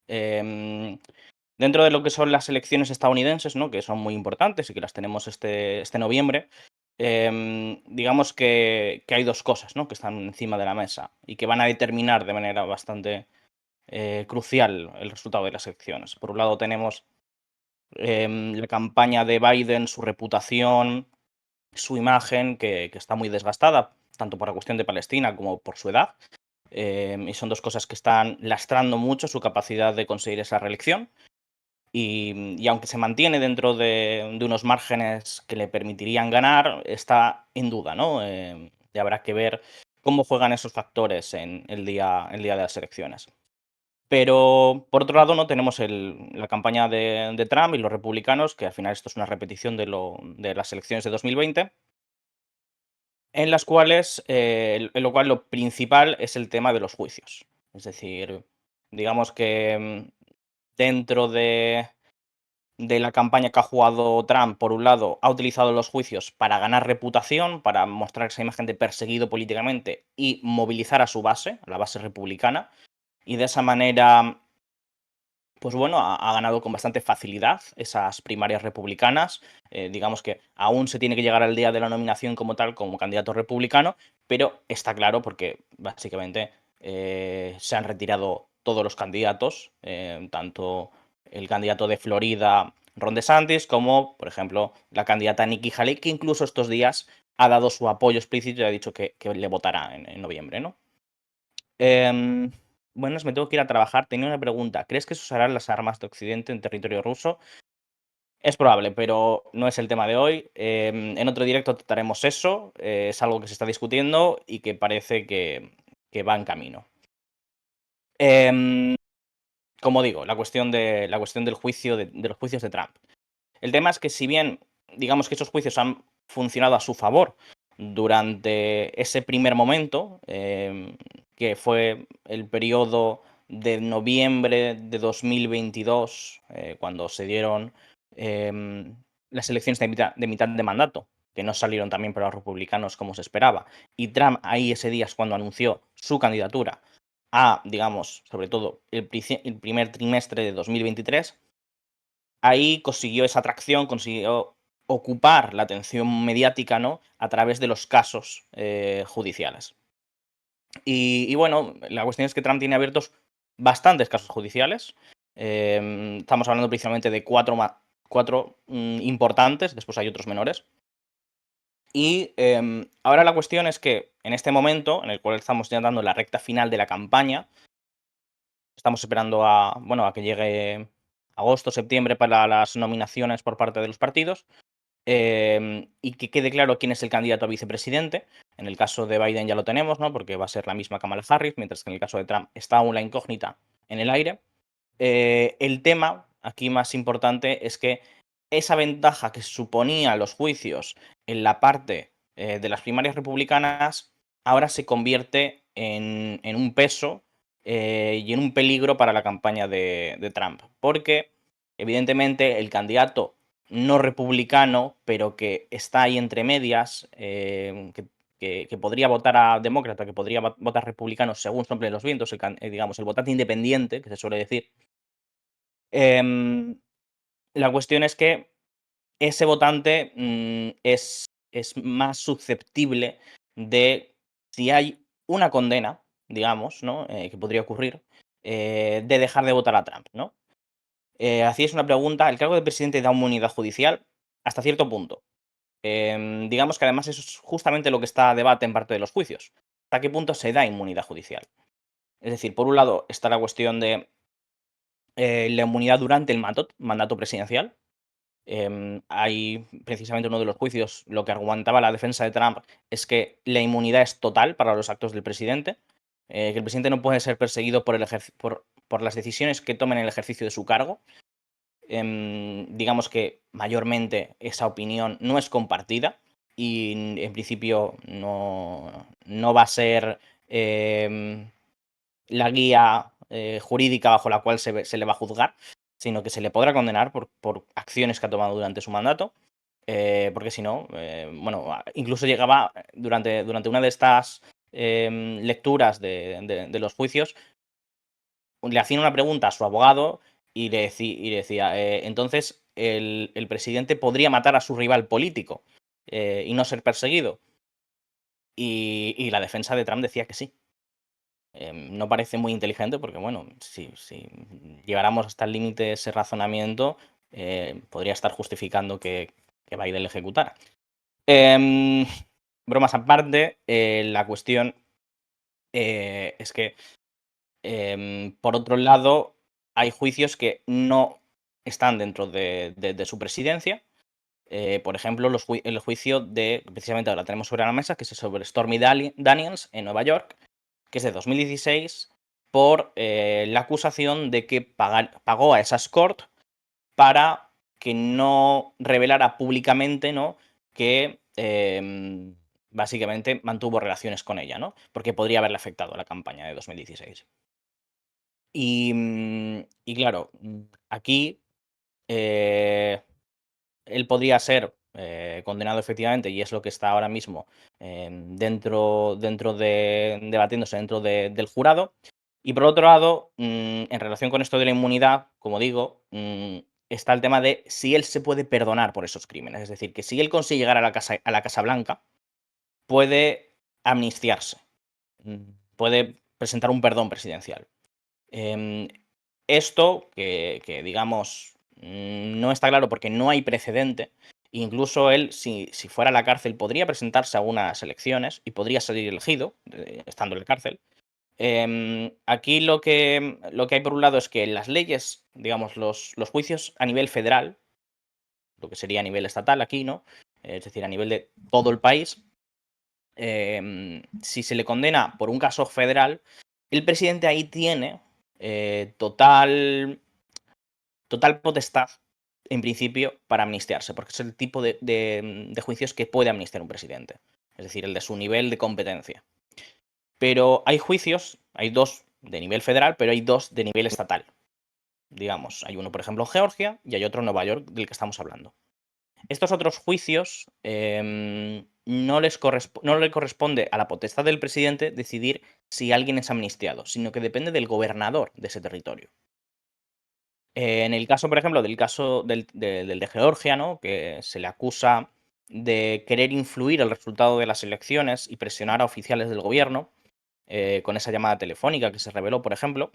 Em, Dentro de lo que son las elecciones estadounidenses, ¿no? Que son muy importantes y que las tenemos este noviembre, digamos que hay dos cosas, ¿no? Que están encima de la mesa y que van a determinar de manera bastante crucial el resultado de las elecciones. Por un lado tenemos la campaña de Biden, su reputación, su imagen, que está muy desgastada, tanto por la cuestión de Palestina como por su edad. Y son dos cosas que están lastrando mucho su capacidad de conseguir esa reelección. Y aunque se mantiene dentro de unos márgenes que le permitirían ganar, está en duda, ¿no? Y habrá que ver cómo juegan esos factores en el día de las elecciones. Pero, por otro lado, no tenemos la campaña de Trump y los republicanos, que al final esto es una repetición de las elecciones de 2020, en las cuales, en lo cual lo principal es el tema de los juicios. Es decir, digamos que dentro de la campaña que ha jugado Trump, por un lado, ha utilizado los juicios para ganar reputación, para mostrar esa imagen de perseguido políticamente y movilizar a su base, a la base republicana, y de esa manera pues bueno, ha ganado con bastante facilidad esas primarias republicanas. Digamos que aún se tiene que llegar al día de la nominación como tal, como candidato republicano, pero está claro porque básicamente se han retirado todos los candidatos, tanto el candidato de Florida, Ron DeSantis, como, por ejemplo, la candidata Nikki Haley, que incluso estos días ha dado su apoyo explícito y ha dicho que le votará en noviembre, ¿no? Em, Buenas, me tengo que ir a trabajar. Tenía una pregunta. ¿Crees que se usarán las armas de Occidente en territorio ruso? Es probable, pero no es el tema de hoy. En otro directo trataremos eso. Es algo que se está discutiendo y que parece que va en camino. Em, Como digo, la cuestión del juicio de los juicios de Trump. El tema es que si bien digamos que esos juicios han funcionado a su favor durante ese primer momento, que fue el periodo de noviembre de 2022, cuando se dieron em, las elecciones de mitad de mandato, que no salieron también para los republicanos como se esperaba, y Trump ahí ese día es cuando anunció su candidatura a, digamos, sobre todo el primer trimestre de 2023. Ahí consiguió esa atracción, consiguió ocupar la atención mediática, ¿no? A través de los casos judiciales. Y bueno, la cuestión es que Trump tiene abiertos bastantes casos judiciales. Estamos hablando principalmente de cuatro importantes, después hay otros menores. Y ahora la cuestión es que en este momento, en el cual estamos ya dando la recta final de la campaña, estamos esperando a que llegue agosto, septiembre para las nominaciones por parte de los partidos. Y que quede claro quién es el candidato a vicepresidente. En el caso de Biden ya lo tenemos, ¿no? Porque va a ser la misma Kamala Harris, mientras que en el caso de Trump está aún la incógnita en el aire. El tema aquí más importante es que esa ventaja que suponían los juicios en la parte de las primarias republicanas ahora se convierte en un peso y en un peligro para la campaña de Trump. Porque, evidentemente, el candidato no republicano, pero que está ahí entre medias, que podría votar a demócrata, que podría votar republicano según soplen los vientos, digamos, el votante independiente, que se suele decir. Em, la cuestión es que ese votante es más susceptible de, si hay una condena, digamos, ¿no? Que podría ocurrir, de dejar de votar a Trump, ¿no? Así es una pregunta. ¿El cargo de presidente da inmunidad judicial? Hasta cierto punto. Digamos que además eso es justamente lo que está a debate en parte de los juicios. ¿Hasta qué punto se da inmunidad judicial? Es decir, por un lado está la cuestión de la inmunidad durante el mandato presidencial. Hay precisamente uno de los juicios, lo que argumentaba la defensa de Trump es que la inmunidad es total para los actos del presidente, que el presidente no puede ser perseguido por las decisiones que tome en el ejercicio de su cargo. Digamos que mayormente esa opinión no es compartida y en principio no va a ser la guía jurídica bajo la cual se le va a juzgar, sino que se le podrá condenar por acciones que ha tomado durante su mandato, porque si no, bueno, incluso llegaba durante una de estas lecturas de los juicios, le hacían una pregunta a su abogado y le decía, entonces el presidente podría matar a su rival político y no ser perseguido. Y la defensa de Trump decía que sí. No parece muy inteligente porque, bueno, si lleváramos hasta el límite ese razonamiento, podría estar justificando que Biden le ejecutara. Em, bromas aparte, la cuestión es que, por otro lado, hay juicios que no están dentro de su presidencia. Por ejemplo, el juicio de, precisamente ahora tenemos sobre la mesa, que es sobre Stormy Daniels en Nueva York, que es de 2016, por la acusación de que pagó a esa escort para que no revelara públicamente, ¿no?, que básicamente mantuvo relaciones con ella, ¿no? Porque podría haberle afectado a la campaña de 2016. Y claro, aquí eh, él podría ser condenado efectivamente, y es lo que está ahora mismo dentro debatiéndose dentro del jurado. Y por otro lado, en relación con esto de la inmunidad, como digo, está el tema de si él se puede perdonar por esos crímenes. Es decir, que si él consigue llegar a la Casa Blanca, puede amnistiarse, puede presentar un perdón presidencial. Em, esto, que digamos, no está claro porque no hay precedente. Incluso él, si fuera a la cárcel, podría presentarse a unas elecciones y podría salir elegido, estando en la cárcel. Aquí lo que hay por un lado es que las leyes, digamos, los juicios a nivel federal, lo que sería a nivel estatal aquí, ¿no? Es decir, a nivel de todo el país, si se le condena por un caso federal, el presidente ahí tiene total potestad, en principio, para amnistiarse, porque es el tipo de juicios que puede amnistiar un presidente, es decir, el de su nivel de competencia. Pero hay juicios, hay dos de nivel federal, pero hay dos de nivel estatal. Digamos, hay uno, por ejemplo, en Georgia y hay otro en Nueva York del que estamos hablando. Estos otros juicios no le corresponde a la potestad del presidente decidir si alguien es amnistiado, sino que depende del gobernador de ese territorio. En el caso, por ejemplo, del caso del de Georgia, ¿no?, que se le acusa de querer influir el resultado de las elecciones y presionar a oficiales del gobierno, con esa llamada telefónica que se reveló, por ejemplo.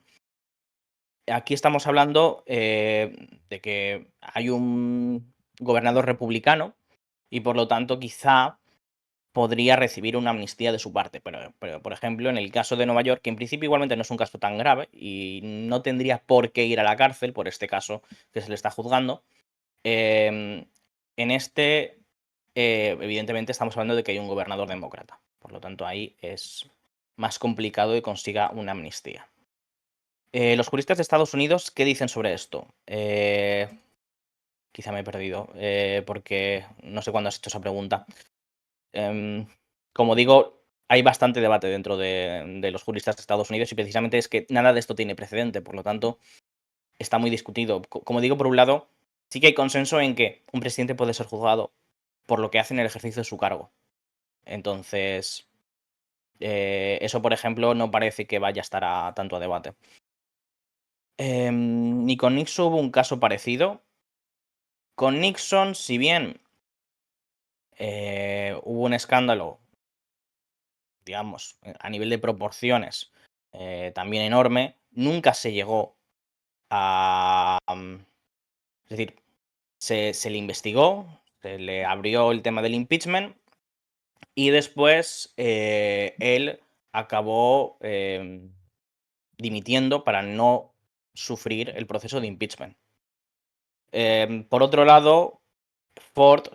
Aquí estamos hablando de que hay un gobernador republicano y por lo tanto quizá podría recibir una amnistía de su parte. Pero, por ejemplo, en el caso de Nueva York, que en principio igualmente no es un caso tan grave y no tendría por qué ir a la cárcel por este caso que se le está juzgando, em, en este, evidentemente estamos hablando de que hay un gobernador demócrata. Por lo tanto, ahí es más complicado que consiga una amnistía. Los juristas de Estados Unidos, ¿qué dicen sobre esto? Quizá me he perdido, porque no sé cuándo has hecho esa pregunta. Em, como digo, hay bastante debate dentro de los juristas de Estados Unidos y precisamente es que nada de esto tiene precedente, por lo tanto, está muy discutido. Como digo, por un lado, sí que hay consenso en que un presidente puede ser juzgado por lo que hace en el ejercicio de su cargo. Entonces, eso, por ejemplo, no parece que vaya a estar tanto a debate. Ni con Nixon hubo un caso parecido. Con Nixon, si bien hubo un escándalo, digamos, a nivel de proporciones también enorme, nunca se llegó a... es decir, se le investigó, se le abrió el tema del impeachment y después él acabó dimitiendo para no sufrir el proceso de impeachment. Por otro lado, Ford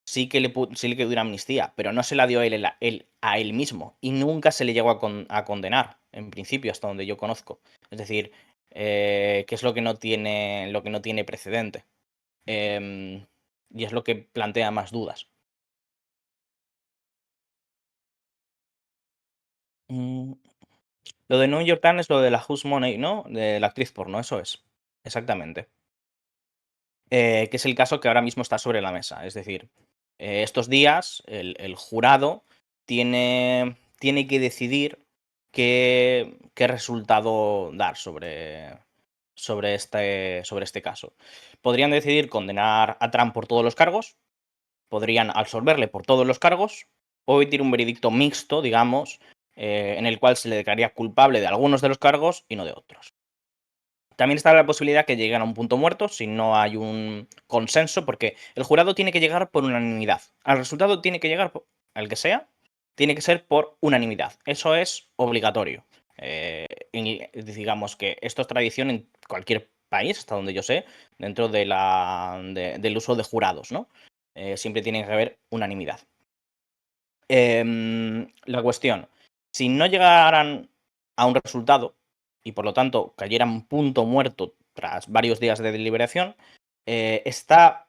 sí que dio una amnistía, pero no se la dio él a él mismo y nunca se le llegó a condenar, en principio, hasta donde yo conozco. Es decir, que es lo que no tiene precedente. Em, y es lo que plantea más dudas. Mm, lo de New York Times es lo de la Who's Money, ¿no? De la actriz porno, eso es. Exactamente. Que es el caso que ahora mismo está sobre la mesa. Es decir, estos días el jurado tiene que decidir qué resultado dar sobre este caso. Podrían decidir condenar a Trump por todos los cargos, podrían absolverle por todos los cargos o emitir un veredicto mixto, digamos, en el cual se le declararía culpable de algunos de los cargos y no de otros. También está la posibilidad que lleguen a un punto muerto si no hay un consenso, porque el jurado tiene que llegar por unanimidad. Al resultado tiene que llegar, al que sea, tiene que ser por unanimidad. Eso es obligatorio. Digamos que esto es tradición en cualquier país, hasta donde yo sé, dentro del uso de jurados, ¿no? Siempre tiene que haber unanimidad. La cuestión, si no llegaran a un resultado y por lo tanto cayeran punto muerto tras varios días de deliberación, está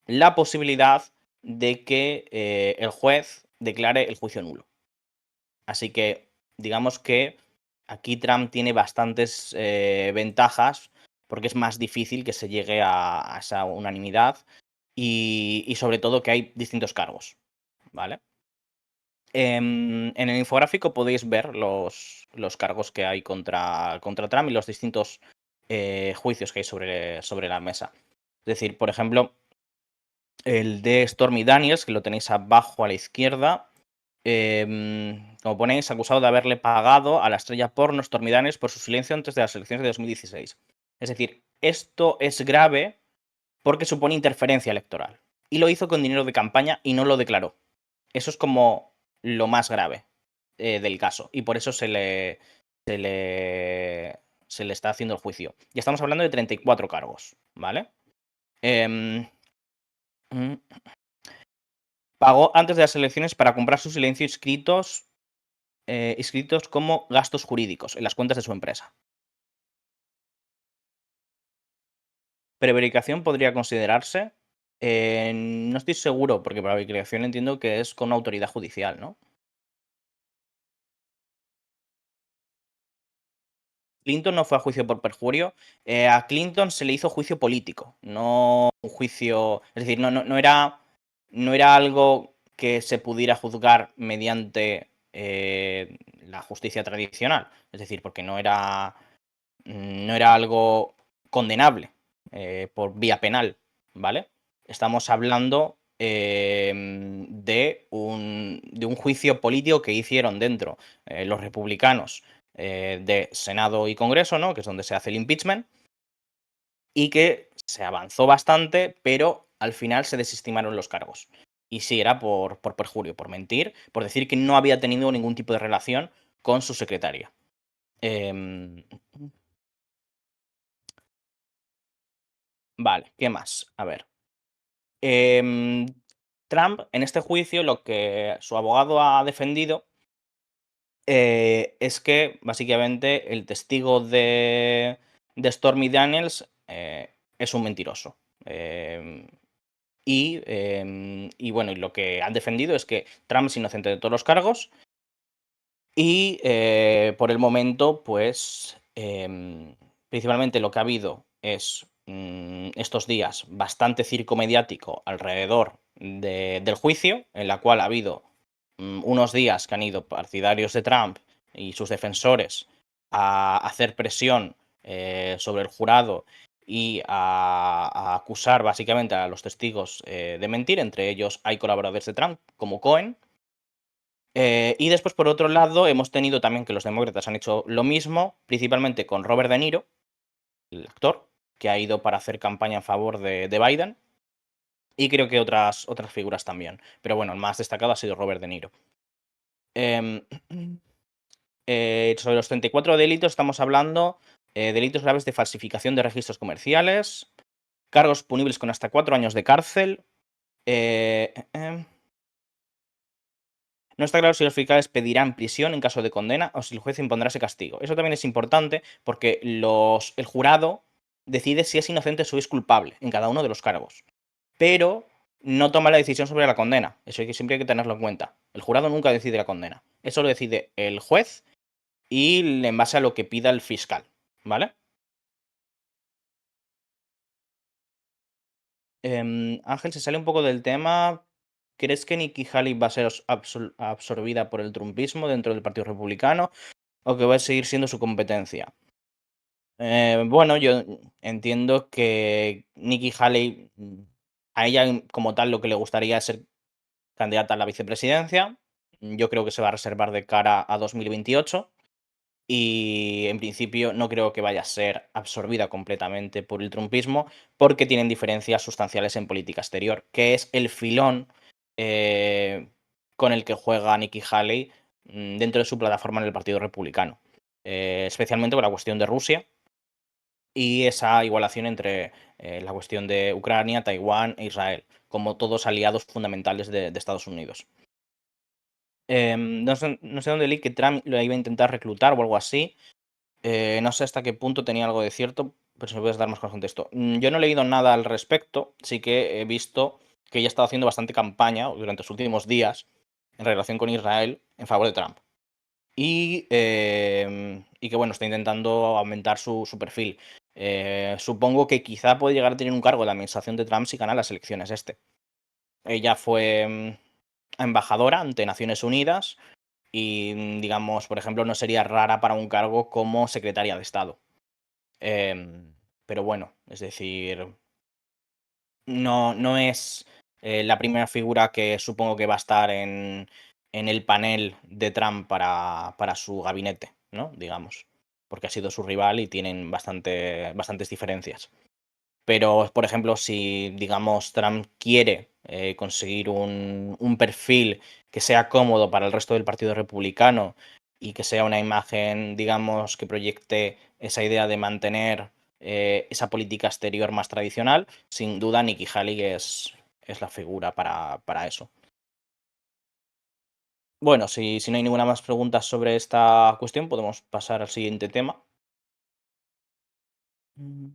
la posibilidad de que el juez declare el juicio nulo. Así que digamos que aquí Trump tiene bastantes ventajas porque es más difícil que se llegue a esa unanimidad y sobre todo que hay distintos cargos, ¿vale? En el infográfico podéis ver los cargos que hay contra Trump y los distintos juicios que hay sobre la mesa. Es decir, por ejemplo, el de Stormy Daniels, que lo tenéis abajo a la izquierda. Como ponéis, acusado de haberle pagado a la estrella porno Stormy Daniels por su silencio antes de las elecciones de 2016. Es decir, esto es grave porque supone interferencia electoral. Y lo hizo con dinero de campaña y no lo declaró. Eso es como lo más grave del caso. Y por eso se le, se le está haciendo el juicio. Y estamos hablando de 34 cargos, ¿vale? Em, mm, Pagó antes de las elecciones para comprar su silencio inscritos como gastos jurídicos en las cuentas de su empresa. ¿Prevaricación podría considerarse? No estoy seguro, porque prevaricación entiendo que es con una autoridad judicial, ¿no? Clinton no fue a juicio por perjurio. A Clinton se le hizo juicio político, no un juicio. Es decir, no era algo que se pudiera juzgar mediante la justicia tradicional. Es decir, porque no era algo condenable por vía penal, ¿vale? Estamos hablando de un juicio político que hicieron dentro los republicanos de Senado y Congreso, ¿no? Que es donde se hace el impeachment, y que se avanzó bastante, pero al final se desestimaron los cargos. Y sí, era por perjurio, por mentir, por decir que no había tenido ningún tipo de relación con su secretaria. Em, vale, ¿qué más? A ver. Em, Trump, en este juicio, lo que su abogado ha defendido es que básicamente el testigo de Stormy Daniels es un mentiroso. Em, y bueno, y lo que han defendido es que Trump es inocente de todos los cargos y por el momento, pues principalmente lo que ha habido es estos días bastante circo mediático alrededor del juicio, en la cual ha habido unos días que han ido partidarios de Trump y sus defensores a hacer presión sobre el jurado y a acusar básicamente a los testigos de mentir. Entre ellos hay colaboradores de Trump, como Cohen. Y después, por otro lado, hemos tenido también que los demócratas han hecho lo mismo, principalmente con Robert De Niro, el actor, que ha ido para hacer campaña en favor de Biden, y creo que otras figuras también. Pero bueno, el más destacado ha sido Robert De Niro. Em, sobre los 34 delitos estamos hablando delitos graves de falsificación de registros comerciales, cargos punibles con hasta 4 años de cárcel. No está claro si los fiscales pedirán prisión en caso de condena o si el juez impondrá ese castigo. Eso también es importante porque el jurado decide si es inocente o es culpable en cada uno de los cargos. Pero no toma la decisión sobre la condena. Eso siempre hay que tenerlo en cuenta. El jurado nunca decide la condena. Eso lo decide el juez y en base a lo que pida el fiscal. ¿Vale? Ángel, se sale un poco del tema. ¿Crees que Nikki Haley va a ser absorbida por el trumpismo dentro del Partido Republicano? o que va a seguir siendo su competencia? Bueno, yo entiendo que Nikki Haley, a ella como tal lo que le gustaría es ser candidata a la vicepresidencia. Yo creo que se va a reservar de cara a 2028 y en principio no creo que vaya a ser absorbida completamente por el trumpismo porque tienen diferencias sustanciales en política exterior, que es el filón eh, con el que juega Nikki Haley dentro de su plataforma en el Partido Republicano, especialmente con la cuestión de Rusia y esa igualación entre la cuestión de Ucrania, Taiwán e Israel, como todos aliados fundamentales de Estados Unidos. No sé dónde leí que Trump lo iba a intentar reclutar o algo así. No sé hasta qué punto tenía algo de cierto, pero si me puedes dar más contexto. Yo no he leído nada al respecto, sí que he visto que ella ha estado haciendo bastante campaña durante los últimos días en relación con Israel en favor de Trump. Y que bueno, está intentando aumentar su perfil. Supongo que quizá puede llegar a tener un cargo en la administración de Trump si gana las elecciones este. Ella fue embajadora ante Naciones Unidas y, digamos, por ejemplo, no sería rara para un cargo como secretaria de Estado. Em, pero bueno, es decir, no es la primera figura que supongo que va a estar en el panel de Trump para su gabinete, ¿no? Digamos, porque ha sido su rival y tienen bastantes diferencias. Pero, por ejemplo, si, digamos, Trump quiere conseguir un perfil que sea cómodo para el resto del Partido Republicano y que sea una imagen, digamos, que proyecte esa idea de mantener esa política exterior más tradicional, sin duda Nikki Haley es la figura para eso. Bueno, si no hay ninguna más pregunta sobre esta cuestión, podemos pasar al siguiente tema. Mm.